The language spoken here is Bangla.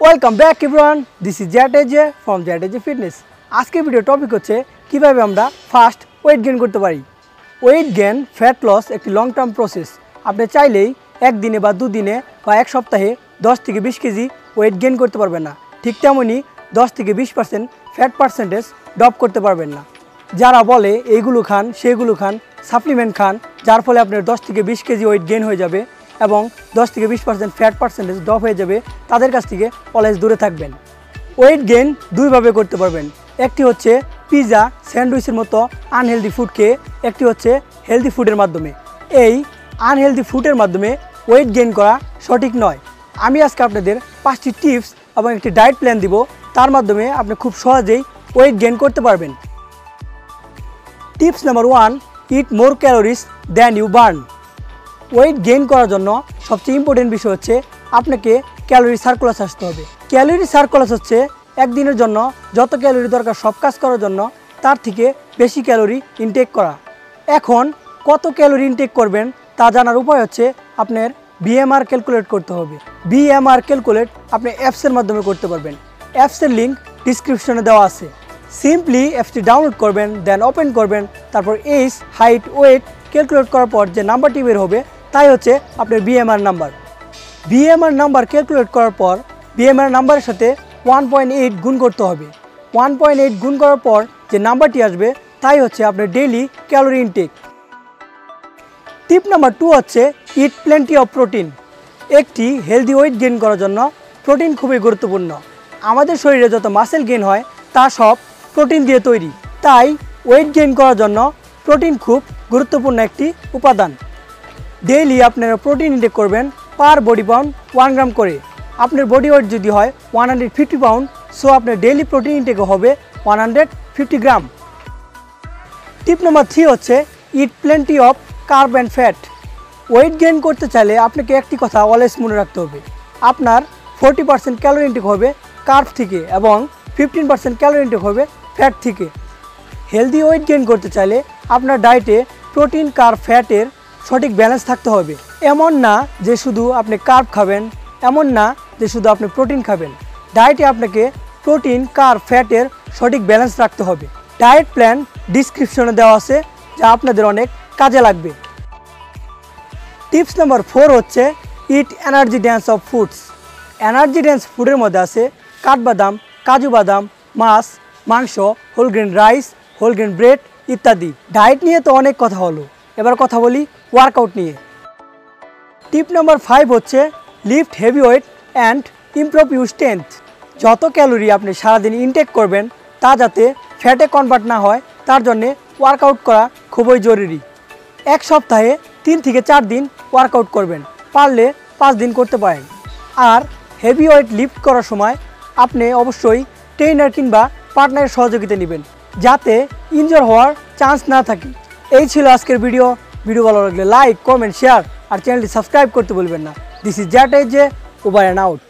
Welcome back everyone, this is জ্যাটেজে ফ্রম জ্যাটেজে ফিটনেস। আজকের ভিডিও টপিক হচ্ছে কীভাবে আমরা ফাস্ট ওয়েট গেইন করতে পারি। ওয়েট গেইন ফ্যাট লস একটি লং টার্ম প্রসেস। আপনি চাইলেই একদিনে বা দুদিনে বা এক সপ্তাহে 10 থেকে 20 কেজি ওয়েট গেইন করতে পারবেন না। ঠিক তেমনই 10 থেকে 20% ফ্যাট পার্সেন্টেজ ড্রপ করতে পারবেন না। যারা বলে এইগুলো খান সেগুলো খান, সাপ্লিমেন্ট খান, যার ফলে আপনার 10 থেকে 20 কেজি ওয়েট গেইন হয়ে যাবে এবং 10 থেকে 20% ফ্যাট পার্সেন্টেজ ড্রপ হয়ে যাবে, তাদের কাছ থেকে অলওয়েজ দূরে থাকবেন। ওয়েট গেইন দুইভাবে করতে পারবেন। একটি হচ্ছে পিৎজা, স্যান্ডউইচের মতো আনহেলদি ফুড খেয়ে, একটি হচ্ছে হেলদি ফুডের মাধ্যমে। এই আনহেলদি ফুডের মাধ্যমে ওয়েট গেইন করা সঠিক নয়। আমি আজকে আপনাদের 5টি টিপস এবং একটি ডায়েট প্ল্যান দিব, তার মাধ্যমে আপনি খুব সহজেই ওয়েট গেইন করতে পারবেন। Tips number 1, eat more calories than you burn. Weight gain করার জন্য সবচেয়ে ইম্পর্টেন্ট বিষয় হচ্ছে আপনাকে ক্যালোরি সার্কুলাস আসতে হবে। ক্যালোরি সার্কুলাস হচ্ছে একদিনের জন্য যত ক্যালোরি দরকার সব কাজ করার জন্য তার থেকে বেশি ক্যালোরি ইনটেক করা। এখন কত ক্যালোরি ইনটেক করবেন তা জানার উপায় হচ্ছে আপনার বিএমআর ক্যালকুলেট করতে হবে। বিএমআর ক্যালকুলেট আপনি অ্যাপসের মাধ্যমে করতে পারবেন। অ্যাপসের লিঙ্ক ডিসক্রিপশনে দেওয়া আছে। সিম্পলি অ্যাপসটি ডাউনলোড করবেন, দেন ওপেন করবেন, তারপর এইজ, হাইট, ওয়েট ক্যালকুলেট করার পর যে নাম্বারটি বের হবে তাই হচ্ছে আপনার BMR number. BMR number calculate করার পর বিএমআর নাম্বারের সাথে 1.8 গুণ করতে হবে। 1.8 গুণ করার পর যে নাম্বারটি আসবে তাই হচ্ছে আপনার ডেইলি ক্যালোরি ইনটেক। টিপ নাম্বার 2 হচ্ছে ইট প্লেন্টি অফ প্রোটিন। একটি হেলদি ওয়েট গেইন করার জন্য প্রোটিন খুবই গুরুত্বপূর্ণ। আমাদের শরীরে যত মাসেল গেইন হয় তা সব প্রোটিন দিয়ে তৈরি, তাই ওয়েট গেইন করার জন্য প্রোটিন খুব গুরুত্বপূর্ণ একটি উপাদান। ডেইলি আপনারা প্রোটিন ইনটেক করবেন পার বডি পাউন্ড 1 গ্রাম করে। আপনার বডি ওয়েট যদি হয় 150 পাউন্ড, সো আপনার ডেইলি প্রোটিন ইনটেক হবে 150 গ্রাম। টিপ নাম্বার 3 হচ্ছে eat plenty of carb and fat. Weight gain করতে চাইলে আপনাকে একটি কথা অলওয়েজ মনে রাখতে হবে, আপনার 40% ক্যালোরি ইনটেক হবে কার্ব থেকে এবং 15% ক্যালোরি ইনটেক হবে ফ্যাট থেকে। হেলদি ওয়েট গেইন করতে চাইলে আপনার ডায়েটে প্রোটিন, কার্ব, ফ্যাটের সঠিক ব্যালেন্স থাকতে হবে। এমন না যে শুধু আপনি কার্ব খাবেন, এমন না যে শুধু আপনি প্রোটিন খাবেন। ডায়েটে আপনাকে প্রোটিন, কার্ব, ফ্যাটের সঠিক ব্যালেন্স রাখতে হবে। ডায়েট প্ল্যান ডিসক্রিপশনে দেওয়া আছে, যা আপনাদের অনেক কাজে লাগবে। টিপস নাম্বার 4 হচ্ছে eat energy dense of foods. Energy dense ফুডের মধ্যে আছে কাঠবাদাম, কাজু বাদাম, মাছ, মাংস, হোলগ্রেন রাইস, হোলগ্রেন ব্রেড ইত্যাদি। ডায়েট নিয়ে তো অনেক কথা হলো, এবার কথা বলি ওয়ার্কআউট নিয়ে। টিপ নাম্বার 5 হচ্ছে lift heavy weight and improve your strength. যত ক্যালোরি আপনি সারাদিন ইনটেক করবেন তা যাতে ফ্যাটে কনভার্ট না হয় তার জন্যে ওয়ার্কআউট করা খুবই জরুরি। এক সপ্তাহে 3 থেকে 4 দিন ওয়ার্কআউট করবেন, পারলে 5 দিন করতে পারেন। আর হেভি ওয়েট লিফট করার সময় আপনি অবশ্যই ট্রেনার কিংবা পার্টনারের সহযোগিতা নেবেন, যাতে ইনজোর হওয়ার চান্স না থাকে। এই ছিল আজকের ভিডিও। ভিডিও ভালো লাগলে লাইক, কমেন্ট, শেয়ার আর চ্যানেলটি সাবস্ক্রাইব করতে ভুলবেন না। দিস ইজ জ্যাটেজে, ওভার অ্যান্ড আউট।